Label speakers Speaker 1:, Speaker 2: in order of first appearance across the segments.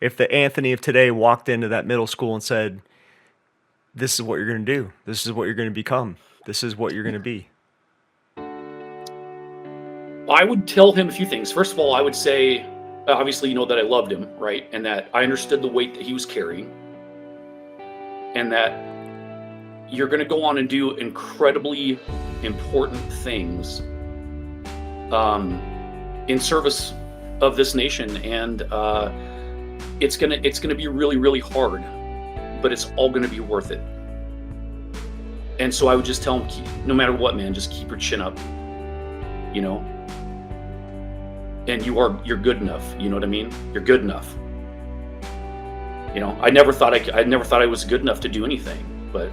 Speaker 1: If the Anthony of today walked into that middle school and said, "This is what you're going to do. This is what you're going to become. This is what you're going to be."
Speaker 2: I would tell him a few things. First of all, I would say, obviously, that I loved him, right? And that I understood the weight that he was carrying. And that you're going to go on and do incredibly important things in service of this nation. And it's gonna be really, really hard, but it's all going to be worth it. And so I would just tell him, no matter what, man, just keep your chin up, and you're good enough. You know what I mean? You're good enough. I never thought I was good enough to do anything, but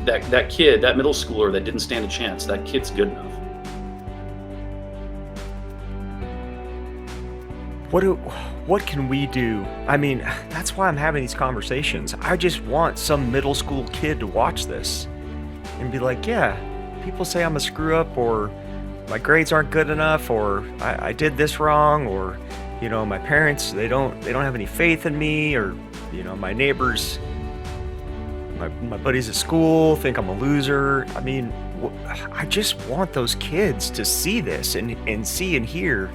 Speaker 2: that kid, that middle schooler that didn't stand a chance, that kid's good enough.
Speaker 1: What can we do? I mean, that's why I'm having these conversations. I just want some middle school kid to watch this and be like, yeah, people say I'm a screw up, or my grades aren't good enough, or I did this wrong, or my parents, they don't have any faith in me, or my neighbors, my buddies at school think I'm a loser. I mean, I just want those kids to see this and see and hear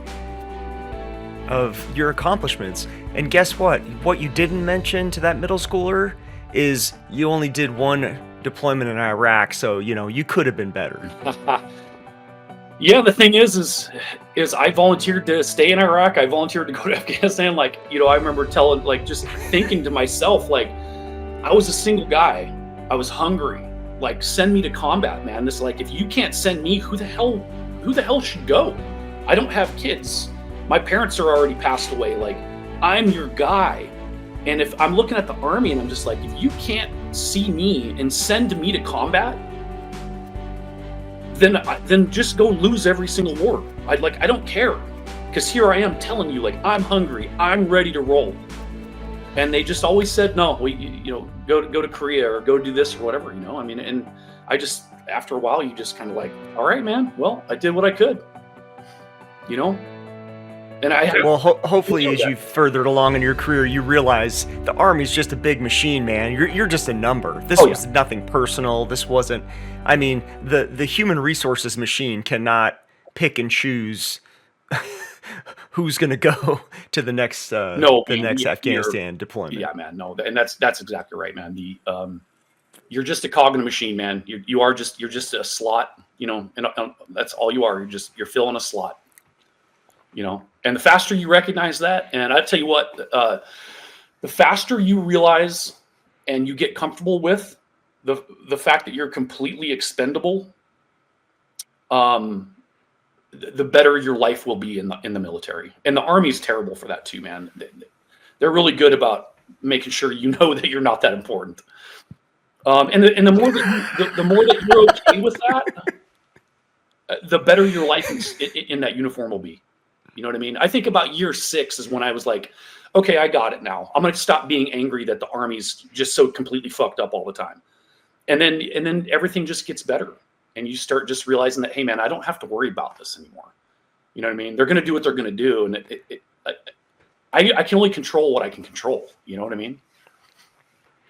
Speaker 1: of your accomplishments. And guess what? What you didn't mention to that middle schooler is you only did one deployment in Iraq, so you could have been better.
Speaker 2: Yeah, the thing is I volunteered to stay in Iraq. I volunteered to go to Afghanistan. I remember just thinking to myself, I was a single guy. I was hungry. Send me to combat, man. If you can't send me, who the hell should go? I don't have kids. My parents are already passed away. I'm your guy. And if I'm looking at the Army and I'm just if you can't see me and send me to combat, then just go lose every single war. I don't care, because here I am telling you, I'm hungry, I'm ready to roll. And they just always said, no, go to Korea or go do this or whatever, I mean, and I just, after a while, you just kind of all right, man, well, I did what I could, and
Speaker 1: hopefully as you furthered along in your career, you realize the Army's just a big machine, man. You're just a number. This was nothing personal. This wasn't, I mean, the human resources machine cannot pick and choose who's going to go to the next Afghanistan deployment.
Speaker 2: Yeah, man, no, and that's exactly right, man. You're just a cog in a machine, man. You're just a slot, and that's all you are. You're filling a slot. And the faster you recognize that, and I tell you what, the faster you realize and you get comfortable with the fact that you're completely expendable, the better your life will be in the military. And the Army's terrible for that too, man. They're really good about making sure that you're not that important. And the more that you're okay with that, the better your life in that uniform will be. You know what I mean? I think about year 6 is when I was okay, I got it now. I'm going to stop being angry that the Army's just so completely fucked up all the time. And then everything just gets better. And you start just realizing that, hey, man, I don't have to worry about this anymore. You know what I mean? They're going to do what they're going to do. And I can only control what I can control. You know what I mean?